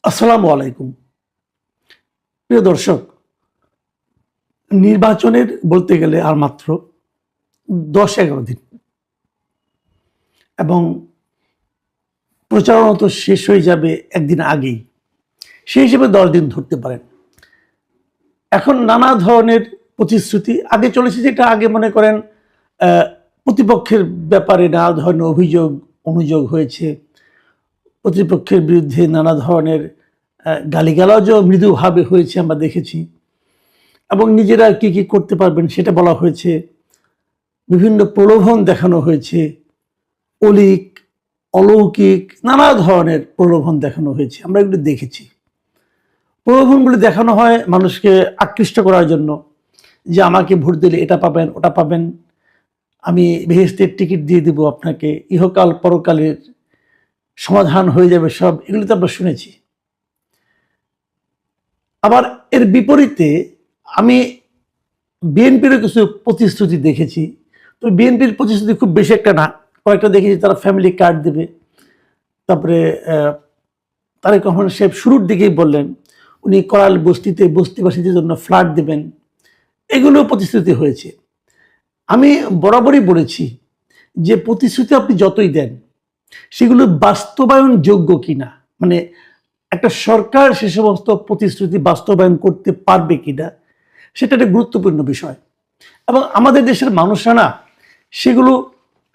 আসসালামু আলাইকুম। প্রিয় দর্শক, নির্বাচনের বলতে গেলে আর মাত্র 10-11 দিন এবং প্রচারণা তো শেষ হয়ে যাবে একদিন আগেই। সেই হিসেবে 10 দিন ধরতে পারেন। এখন নানা ধরনের প্রতিশ্রুতি আগে চলেছে, যেটা আগে মনে করেন প্রতিপক্ষের ব্যাপারে নানা ধরনের অনুযোগ হয়েছে। প্রতিপক্ষের বিরুদ্ধে নানা ধরনের গালিগালাজও মৃদুভাবে হয়েছে, আমরা দেখেছি। এবং নিজেরা কি কি করতে পারবেন সেটা বলা হয়েছে। বিভিন্ন প্রলোভন দেখানো হয়েছে, অলৌকিক নানা ধরনের প্রলোভন দেখানো হয়েছে, আমরা এগুলো দেখেছি। প্রলোভনগুলি দেখানো হয় মানুষকে আকৃষ্ট করার জন্য, যে আমাকে ভোট দিলে এটা পাবেন, ওটা পাবেন, আমি বেহেশতের টিকিট দিয়ে দিব আপনাকে, ইহকাল পরকালের সমাধান হয়ে যাবে সব, এগুলো তো আমরা শুনেছি। আবার এর বিপরীতে আমি বিএনপিরও কিছু প্রতিশ্রুতি দেখেছি। তো বিএনপির প্রতিশ্রুতি খুব বেশি একটা না, কয়েকটা দেখেছি। তারা ফ্যামিলি কার্ড দেবে, তারপরে তারেক রহমান সাহেব শুরুর দিকেই বললেন উনি করাল বস্তিতে বস্তিবাসীদের জন্য ফ্ল্যাট দেবেন, এগুলো প্রতিশ্রুতি হয়েছে। আমি বরাবরই বলেছি যে প্রতিশ্রুতি আপনি যতই দেন সেগুলো বাস্তবায়নযোগ্য কিনা, মানে একটা সরকার সে সমস্ত প্রতিশ্রুতি বাস্তবায়ন করতে পারবে কিনা, সেটা একটা গুরুত্বপূর্ণ বিষয়। এবং আমাদের দেশের মানুষরা না সেগুলো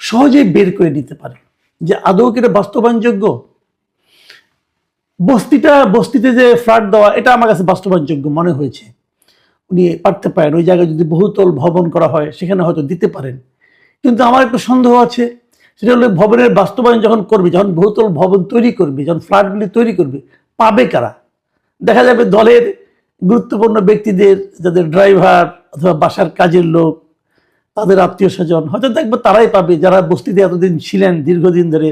সহজেই বের করে নিতে পারে যে আদৌ কি এটা বাস্তবায়নযোগ্য। বস্তিতে যে ফ্ল্যাট দেওয়া, এটা আমার কাছে বাস্তবায়নযোগ্য মনে হয়েছে। উনি পারতে পারেন, ওই জায়গায় যদি বহুতল ভবন করা হয় সেখানে হয়তো দিতে পারেন। কিন্তু আমার একটু সন্দেহ আছে, সেটা হলো ভবনের বাস্তবায়ন যখন করবে, যখন বহুতল ভবন তৈরি করবে, যখন ফ্ল্যাটগুলি তৈরি করবে, পাবে কারা? দেখা যাবে দলের গুরুত্বপূর্ণ ব্যক্তিদের, যাদের ড্রাইভার অথবা বাসার কাজের লোক, তাদের আত্মীয় স্বজন হয়তো দেখবে তারাই পাবে, যারা বস্তিতে এতদিন ছিলেন দীর্ঘদিন ধরে,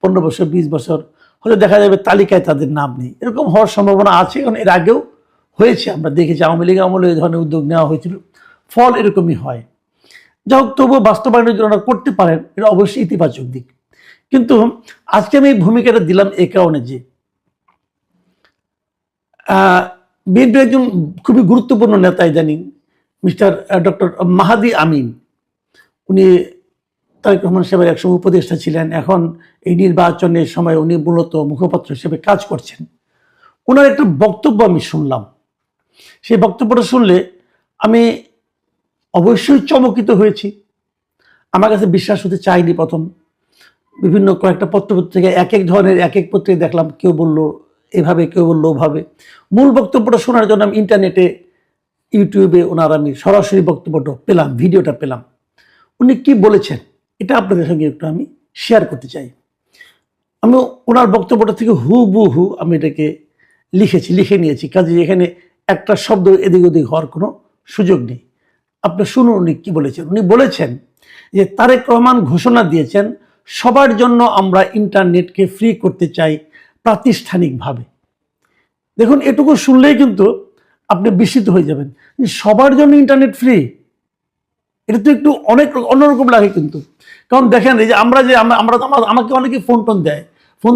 15 বছর 20 বছর, হয়তো দেখা যাবে তালিকায় তাদের নাম নেই। এরকম হওয়ার সম্ভাবনা আছে, কারণ এর আগেও হয়েছে, আমরা দেখেছি। আওয়ামী লীগ আমলে এই ধরনের উদ্যোগ নেওয়া হয়েছিল, ফল এরকমই হয়। যাই হোক, তবুও বাস্তবায়নের জন্য করতে পারেন, এটা অবশ্যই ইতিবাচক দিক। কিন্তু আজকে আমি এই ভূমিকাটা দিলাম এই কারণে যে বিএনপির একজন খুবই গুরুত্বপূর্ণ নেতা ইদানিং, মিস্টার ডক্টর মাহাদি আমিন, উনি তারেক রহমান সাহেবের একসময় উপদেষ্টা ছিলেন, এখন এই নির্বাচনের সময় উনি মূলত মুখপাত্র হিসেবে কাজ করছেন। ওনার একটা বক্তব্য আমি শুনলাম। সেই বক্তব্যটা শুনলে আমি অবশ্যই চমকিত হয়েছি। আমার কাছে বিশ্বাস হতে চাইনি প্রথম। বিভিন্ন কয়েকটা পত্রপত্রিকায় এক এক ধরনের এক এক পত্রিকায় দেখলাম, কেউ বললো এভাবে, কেউ বললো ওভাবে। মূল বক্তব্যটা শোনার জন্য আমি ইন্টারনেটে, ইউটিউবে ওনার আমি সরাসরি বক্তব্যটা পেলাম, ভিডিওটা পেলাম। উনি কি বলেছেন এটা আপনাদের সঙ্গে একটু আমি শেয়ার করতে চাই। আমি ওনার বক্তব্যটা থেকে হুবহু আমি এটাকে লিখে নিয়েছি, কাজে এখানে একটা শব্দ এদিক ওদিক হওয়ার কোনো সুযোগ নেই। আপনি শুনুন উনি কি বলেছেন। উনি বলেছেন যে তারেক রহমান ঘোষণা দিয়েছেন সবার জন্য আমরা ইন্টারনেটকে ফ্রি করতে চাই প্রাতিষ্ঠানিকভাবে। দেখুন, এটুকু শুনলেই কিন্তু আপনি বিস্মিত হয়ে যাবেন, সবার জন্য ইন্টারনেট ফ্রি। এটা তো একটু অন্যরকম লাগে কিন্তু। কারণ দেখেন, এই যে আমাকে অনেকে ফোন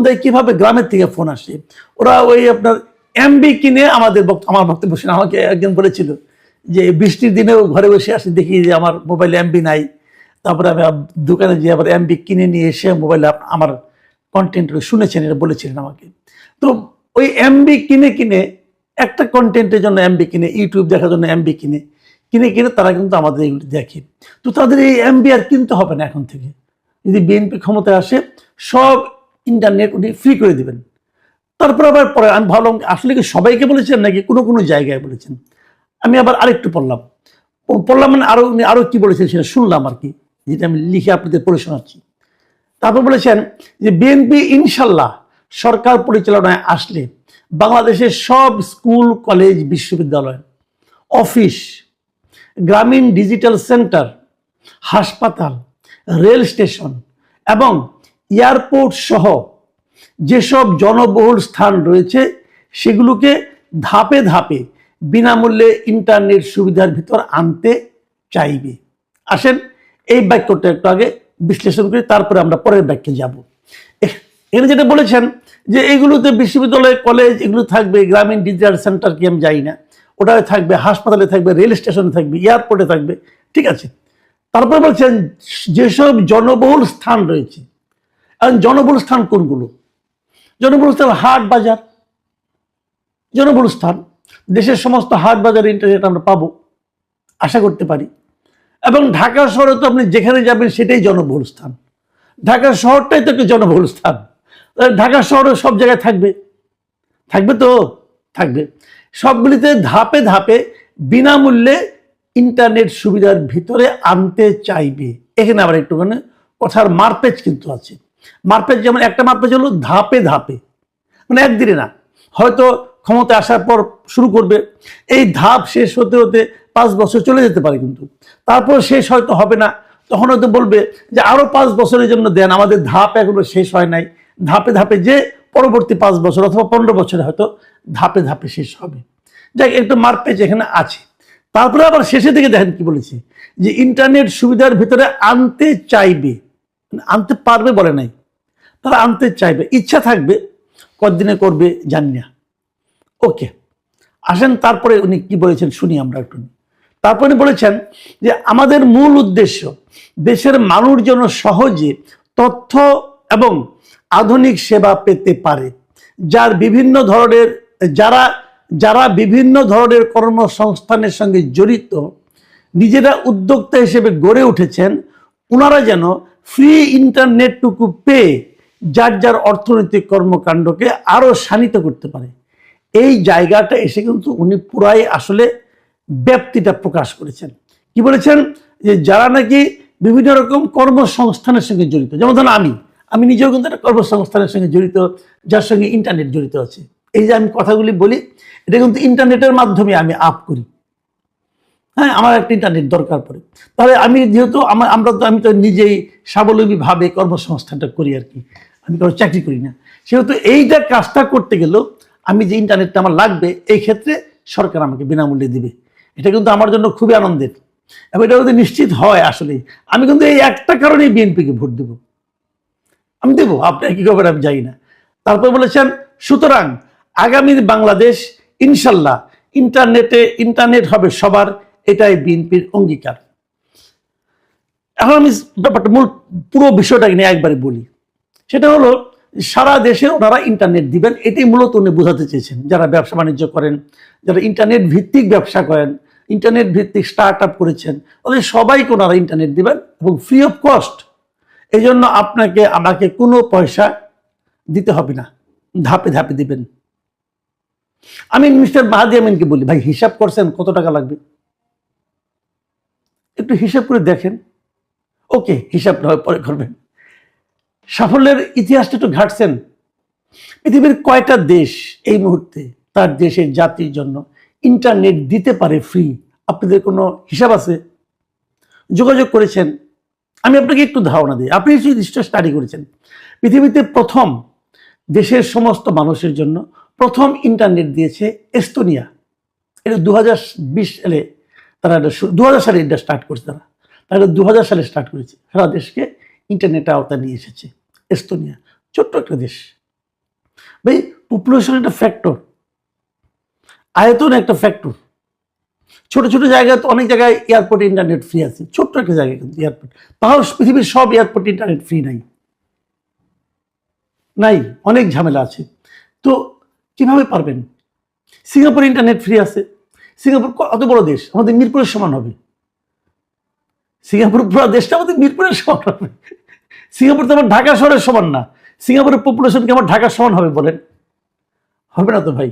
দেয় কিভাবে, গ্রামের থেকে ফোন আসে, ওরা ওই আপনার এমবি কিনে আমার বক্তব্য শুনে আমাকে একজন বলেছিল যে বৃষ্টির দিনেও ঘরে বসে আসে, দেখি যে আমার মোবাইলে এমবি নাই, তারপরে আমি দোকানে গিয়ে আবার এমবি কিনে নিয়ে এসে মোবাইলে আমার কন্টেন্ট শুনেছেন, এটা বলেছিলেন আমাকে। তো ওই এমবি কিনে একটা কন্টেন্টের জন্য এমবি কিনে, ইউটিউব দেখার জন্য এমবি কিনে তারা কিন্তু আমাদের এগুলো দেখে। তো তাদের এই এমবি আর কিনতে হবে না এখন থেকে। যদি বিএনপি ক্ষমতায় আসে, সব ইন্টারনেট উনি ফ্রি করে দিবেন। তারপর আবার পরে আমি ভাবলাম আসলে কি সবাইকে বলেছেন নাকি কোনো জায়গায় বলেছেন। আমি আবার আরেকটু পড়লাম, মানে আরো কি বলেছেন সেটা শুনলাম আর কি, যেটা আমি লিখে আপনাদের পড়ে শোনাচ্ছি। তারপর বলেছেন যে বিএনপি ইনশাল্লাহ সরকার পরিচালনায় আসলে বাংলাদেশের সব স্কুল, কলেজ, বিশ্ববিদ্যালয়, অফিস, গ্রামীণ ডিজিটাল সেন্টার, হাসপাতাল, রেল স্টেশন এবং এয়ারপোর্ট সহ যেসব জনবহুল স্থান রয়েছে সেগুলোকে ধাপে ধাপে বিনামূল্যে ইন্টারনেট সুবিধার ভিতর আনতে চাইবে। আসেন এই বাক্যটা একটু আগে বিশ্লেষণ করি, তারপরে আমরা পরের বাক্যে যাব। এখানে যেটা বলেছেন যে এগুলোতে বিশ্ববিদ্যালয় কলেজ এগুলো থাকবে, গ্রামীণ ডিজিটাল সেন্টার কি আমি যাই না, ওটাই থাকবে, হাসপাতালে থাকবে, রেল স্টেশনে থাকবে, এয়ারপোর্টে থাকবে, ঠিক আছে। তারপরে বলছেন যেসব জনবহুল স্থান রয়েছে, এখন জনবহুল স্থান কোনগুলো? জনবহুল স্থান হাট বাজার, জনবহুল স্থান। দেশের সমস্ত হাট বাজারে ইন্টারনেট আমরা পাবো, আশা করতে পারি। এবং ঢাকা শহরে তো আপনি যেখানে যাবেন সেটাই জনবহুল স্থান, ঢাকা শহরটাই তো একটা জনবহুল স্থান। ঢাকা শহরে সব জায়গায় থাকবে, থাকবে তো থাকবে। সবগুলিতে ধাপে ধাপে বিনামূল্যে ইন্টারনেট সুবিধার ভিতরে আনতে চাইবে। এখানে আবার একটুখানি কথার মারপেচ কিন্তু আছে। মারপেচ যেমন একটা মারপেচ হলো ধাপে ধাপে, মানে একদিনে না, হয়তো ক্ষমতা আসার পর শুরু করবে, এই ধাপ শেষ হতে হতে 5 বছর চলে যেতে পারে, কিন্তু তারপর শেষ হয়তো হবে না, তখন হয়তো বলবে যে আরো 5 বছরের জন্য দেন, আমাদের ধাপ এখনো শেষ হয় নাই। ধাপে ধাপে যে পরবর্তী 5 বছর অথবা 15 বছরে হয়তো ধাপে ধাপে শেষ হবে। যাক, একটু মারপেচ এখানে আছে। তারপরে আবার শেষের দিকে দেখেন কি বলেছে, যে ইন্টারনেট সুবিধার ভিতরে আনতে চাইবে, আনতে পারবে বলে নাই, তারা আনতে চাইবে, ইচ্ছা থাকবে, কতদিনে করবে জানি না। ওকে, আসেন তারপরে উনি কি বলেছেন শুনি আমরা একটু। তারপরে বলেছেন যে আমাদের মূল উদ্দেশ্য দেশের মানুষ যেন সহজে তথ্য এবং আধুনিক সেবা পেতে পারে, যারা বিভিন্ন ধরনের কর্মসংস্থানের সঙ্গে জড়িত, নিজেরা উদ্যোক্তা হিসেবে গড়ে উঠেছেন, ওনারা যেন ফ্রি ইন্টারনেটটুকু পেয়ে যার যার অর্থনৈতিক কর্মকাণ্ডকে আরো শানিত করতে পারে। এই জায়গাটা এসে কিন্তু উনি পুরাই আসলে ব্যাপ্তিটা প্রকাশ করেছেন। কি বলেছেন, যে যারা নাকি বিভিন্ন রকম কর্মসংস্থানের সঙ্গে জড়িত, যেমন ধরুন আমি নিজেও কিন্তু একটা কর্মসংস্থানের সঙ্গে জড়িত, যার সঙ্গে ইন্টারনেট জড়িত আছে। এই যে আমি কথাগুলি বলি, এটা কিন্তু ইন্টারনেটের মাধ্যমে আমি আপ করি। হ্যাঁ, আমার একটা ইন্টারনেট দরকার পড়ে, তাহলে আমি যেহেতু আমি তো নিজেই স্বাবলম্বী ভাবে কর্মসংস্থানটা করি আর কি, আমি কোনো চাকরি করি না, সেহেতু এইটা কাজটা করতে গেলেও আমি যে ইন্টারনেটটা আমার লাগবে, এই ক্ষেত্রে সরকার আমাকে বিনামূল্যে দিবে। এটা কিন্তু আমার জন্য খুবই আনন্দের, এবং এটা যদি নিশ্চিত হয় আসলে আমি কিন্তু এই একটা কারণেই বিএনপিকে ভোট দেব। আমি দেবো, আপনার কি খবর আমি যাই না। তারপর বলেছেন সুতরাং আগামীর বাংলাদেশ ইনশাল্লাহ ইন্টারনেট হবে সবার, এটাই বিএনপির অঙ্গীকার। এখন আমি ব্যাপারটা পুরো বিষয়টাকে নিয়ে একবারে বলি, সেটা হলো সারা দেশে ওনারা ইন্টারনেট দিবেন, এটাই মূলত উনি বোঝাতে চেয়েছেন। যারা ব্যবসা বাণিজ্য করেন, যারা ইন্টারনেট ভিত্তিক ব্যবসা করেন, ইন্টারনেট ভিত্তিক স্টার্ট আপ করেছেন, ওদের সবাইকে ওনারা ইন্টারনেট দিবেন এবং ফ্রি অফ কস্ট। এই জন্য আমাকে কোনো পয়সা দিতে হবে না, ধাপে ধাপে দিবেন। আমি মিস্টার মাহাদি আমিনকে বলি, ভাই হিসাব করছেন কত টাকা লাগবে? একটু হিসাব করে দেখেন। ওকে, হিসাব না হয় পরে করবেন। সাফল্যের ইতিহাসটা একটু ঘাটছেন, পৃথিবীর কয়টা দেশ এই মুহূর্তে তার দেশের জাতির জন্য ইন্টারনেট দিতে পারে ফ্রি? আপনাদের কোনো হিসাব আছে? যোগাযোগ করেছেন? আমি আপনাকে একটু ধারণা দিই, আপনি নিশ্চয় স্টাডি করেছেন। পৃথিবীতে প্রথম দেশের সমস্ত মানুষের জন্য প্রথম ইন্টারনেট দিয়েছে এস্তোনিয়া। এটা 2020 সালে তারা 2000 সালে এটা স্টার্ট করেছে, তারা 2000 সালে স্টার্ট করেছে, সারা দেশকে ইন্টারনেটের আওতায় নিয়ে এসেছে এস্তোনিয়া। ছোট্ট একটা দেশ ভাই, পপুলেশন একটা ফ্যাক্টর, আয়তন একটা ফ্যাক্টর। ছোট ছোট জায়গায় তো অনেক জায়গায় এয়ারপোর্টে ইন্টারনেট ফ্রি আছে, ছোট্ট একটা জায়গায় কিন্তু এয়ারপোর্ট, তাও পৃথিবীর সব এয়ারপোর্টে ইন্টারনেট ফ্রি নাই, অনেক ঝামেলা আছে। তো কিভাবে পারবেন? সিঙ্গাপুরে ইন্টারনেট ফ্রি আছে, সিঙ্গাপুর অত বড় দেশ, আমাদের মিরপুরের সমান হবে। সিঙ্গাপুর পুরো দেশটা আমাদের মিরপুরের সমান হবে। সিঙ্গাপুর তো আমার ঢাকা শহরের সমান না, সিঙ্গাপুরের পপুলেশন কি আমার ঢাকার সমান হবে বলেন? হবে না তো ভাই।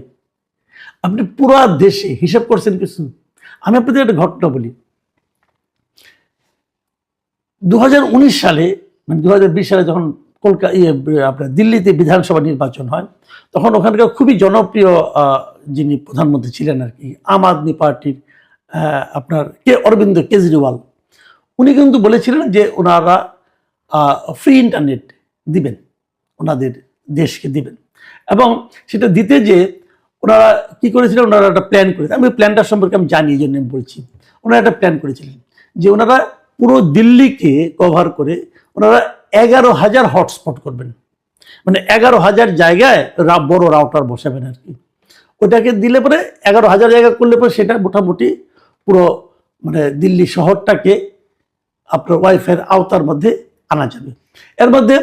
আপনি পুরো দেশে হিসাব করছেন কিছু? আমি আপনাদের একটা ঘটনা বলি। 2019 সালে, মানে 2020 সালে যখন আপনার দিল্লিতে বিধানসভা নির্বাচন হয়, তখন ওখানকার খুবই জনপ্রিয় যিনি প্রধানমন্ত্রী ছিলেন আর কি, আম আদমি পার্টির আপনার অরবিন্দ কেজরিওয়াল, উনি কিন্তু বলেছিলেন যে ওনারা ফ্রি ইন্টারনেট দিবেন, ওনাদের দেশকে দিবেন। এবং সেটা দিতে যে ওনারা কি করেছিলেন, ওনারা একটা প্ল্যান করেছিলেন, আমি প্ল্যানটার সম্পর্কে আমি জানি, এই জন্য আমি বলছি। ওনারা একটা প্ল্যান করেছিলেন যে ওনারা পুরো দিল্লিকে কভার করে ওনারা 11,000 হটস্পট করবেন। মানে 11,000 জায়গায় বড় রাউটার বসাবেন আর কি। ওটাকে দিলে পরে 11,000 জায়গা করলে পরে সেটা মোটামুটি পুরো মানে দিল্লি শহরটাকে আপনার ওয়াইফাইয়ের আওতার মধ্যে আনা যাবে। এর মধ্যে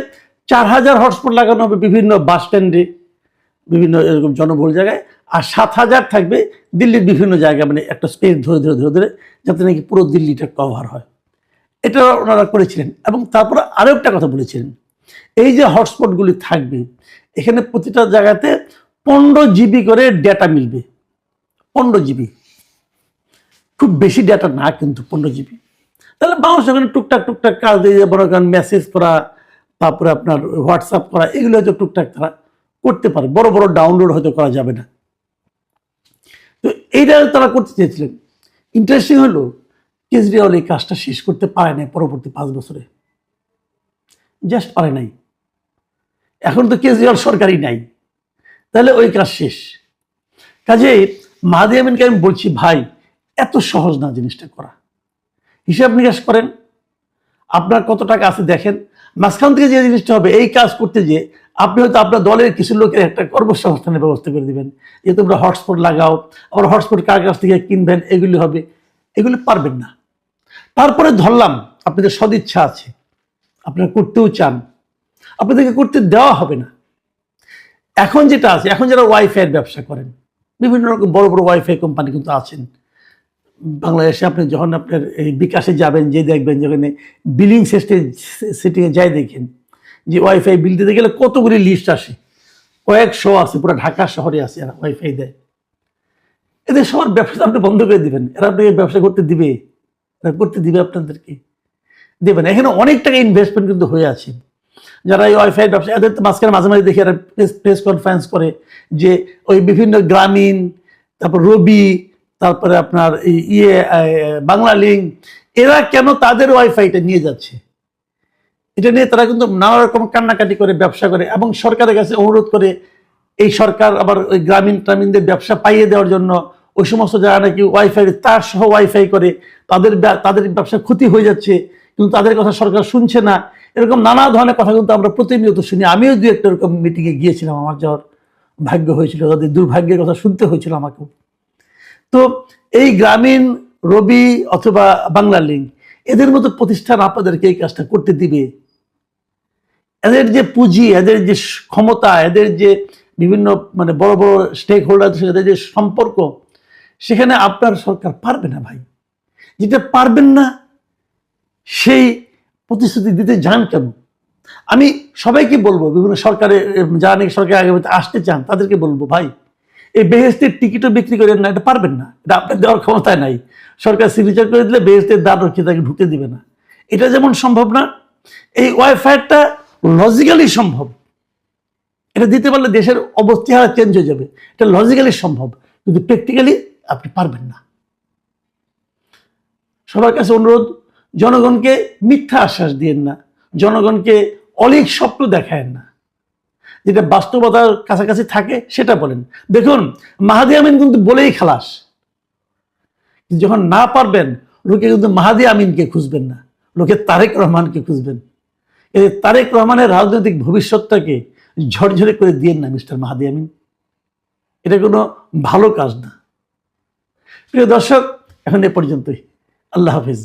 4,000 হটস্পট লাগানো হবে বিভিন্ন বাস স্ট্যান্ডে, বিভিন্ন এরকম জনবহুল জায়গায়, আর 7,000 থাকবে দিল্লির বিভিন্ন জায়গায়, মানে একটা স্পেস ধরে ধরে ধরে ধরে, যাতে নাকি পুরো দিল্লিটা কভার হয়। এটা ওনারা করেছিলেন। এবং তারপরে আরও একটা কথা বলেছিলেন, এই যে হটস্পটগুলি থাকবে এখানে প্রতিটা জায়গাতে 15 জিবি করে ডেটা মিলবে। 15 জিবি, খুব বেশি ডেটা না কিন্তু 15 জিবি। তাহলে মানুষ ওখানে টুকটাক টুকটাক কাজ দিয়ে বড় মেসেজ করা, তারপরে আপনার হোয়াটসঅ্যাপ করা, এগুলো হয়তো টুকটাক তারা করতে পারে, বড় বড় ডাউনলোড হয়তো করা যাবে না। তো এইটা তারা করতে চেয়েছিলেন। ইন্টারেস্টিং হলো কেজরিওয়াল এই কাজটা শেষ করতে পারে নাই পরবর্তী 5 বছরে, জাস্ট পারে নাই। এখন তো কেজরিওয়াল সরকারই নাই, তাহলে ওই কাজ শেষ। কাজেই মাহাদি আমিনকে আমি বলছি, ভাই এত সহজ না জিনিসটা করা। হিসাব নিকাশ করেন, আপনার কত টাকা আছে দেখেন, মাঝখান থেকে যে জিনিসটা হবে এই কাজ করতে যে আপনি হয়তো আপনার দলের কিছু লোকের একটা কর্মসংস্থানের ব্যবস্থা করে দিবেন, যে তোমরা হটস্পট লাগাও, আবার হটস্পট কার কাছ থেকে কিনবেন, এগুলি হবে। এগুলি পারবেন না। তারপরে ধরলাম আপনাদের সদিচ্ছা আছে, আপনারা করতেও চান, আপনাদেরকে করতে দেওয়া হবে না। এখন যেটা আছে, এখন যারা ওয়াইফাইয়ের ব্যবসা করেন, বিভিন্ন রকম বড় বড় ওয়াইফাই কোম্পানি কিন্তু আছেন বাংলাদেশে। আপনি যখন আপনার এই বিকাশে যাবেন, যে দেখবেন যেখানে বিলিং সেটিংয়ে যাই দেখেন যে ওয়াইফাই বিল দিতে গেলে কতগুলি লিস্ট আসে, কয়েকশো আছে, পুরো ঢাকা শহরে আছে এরা ওয়াইফাই দেয়। এদের সবার ব্যবসা আপনি বন্ধ করে দিবেন, এরা আপনাকে ব্যবসা করতে দিবে? এরা করতে দিবে আপনাদেরকে? দেবেন। এখানে অনেক টাকা ইনভেস্টমেন্ট কিন্তু হয়ে আছে। যারা এই ওয়াইফাই ব্যবসা, এদের মাঝখানে মাঝে মাঝে দেখি এরা প্রেস কনফারেন্স করে যে ওই বিভিন্ন গ্রামীণ, তারপর রবি, তারপরে আপনার বাংলা লিঙ্ক, এরা কেন তাদের ওয়াইফাইটা নিয়ে যাচ্ছে, এটা নিয়ে তারা কিন্তু নানা রকম কান্নাকাটি করে, ব্যবসা করে, এবং সরকারের কাছে অনুরোধ করে। এই সরকার আবার ওই গ্রামীণদের ব্যবসা পাইয়ে দেওয়ার জন্য ওই সমস্ত যারা নাকি ওয়াইফাই তার সহ ওয়াইফাই করে, তাদের ব্যবসার ক্ষতি হয়ে যাচ্ছে, কিন্তু তাদের কথা সরকার শুনছে না। এরকম নানা ধরনের কথা কিন্তু আমরা প্রতিনিয়ত শুনি। আমিও দু একটা এরকম মিটিংয়ে গিয়েছিলাম, আমার যাওয়ার ভাগ্য হয়েছিল, তাদের দুর্ভাগ্যের কথা শুনতে হয়েছিল আমাকেও। তো এই গ্রামীণ, রবি অথবা বাংলা লিঙ্ক, এদের মতো প্রতিষ্ঠান আপনাদেরকে এই কাজটা করতে দিবে? এদের যে পুঁজি, এদের যে ক্ষমতা, এদের যে বিভিন্ন মানে বড় বড় স্টেক হোল্ডারদের সাথে যে সম্পর্ক, সেখানে আপনার সরকার পারবে না ভাই। যেটা পারবেন না সেই প্রতিশ্রুতি দিতে যান কেন? আমি সবাইকে বলবো, বিভিন্ন সরকারের যারা নাকি সরকার আগে আসতে চান তাদেরকে বলবো, ভাই এই বেহেস্তের টিকিটও বিক্রি করেন না, এটা পারবেন না, এটা আপনার দেওয়ার ক্ষমতায় নাই। সরকার সিগনেচার করে দিলে বেহেস্তের দ্বার রক্ষে তাকে ঢুকতে দিবে না। এটা যেমন সম্ভব না, এই ওয়াইফাইটা লজিক্যালি সম্ভব। এটা দিতে পারলে দেশের অবস্থা চেঞ্জ হয়ে যাবে। এটা লজিক্যালি সম্ভব, কিন্তু প্র্যাকটিক্যালি আপনি পারবেন না। সবার কাছে অনুরোধ, জনগণকে মিথ্যা আশ্বাস দিয়েন না, জনগণকে অলিক স্বপ্ন দেখায়েন না, যেটা বাস্তবতার কাছাকাছি থাকে সেটা বলেন। দেখুন, মাহাদি আমিন কিন্তু বলেই খালাস, যখন না পারবেন লোকে কিন্তু মাহাদি আমিনকে খুঁজবেন না, লোকে তারেক রহমানকে খুঁজবেন। এই তারেক রহমানের রাজনৈতিক ভবিষ্যৎটাকে ঝরঝরে করে দিয়েন না মিস্টার মাহাদি আমিন, এটা কোনো ভালো কাজ না। প্রিয় দর্শক, এখন এ পর্যন্তই। আল্লাহ হাফিজ।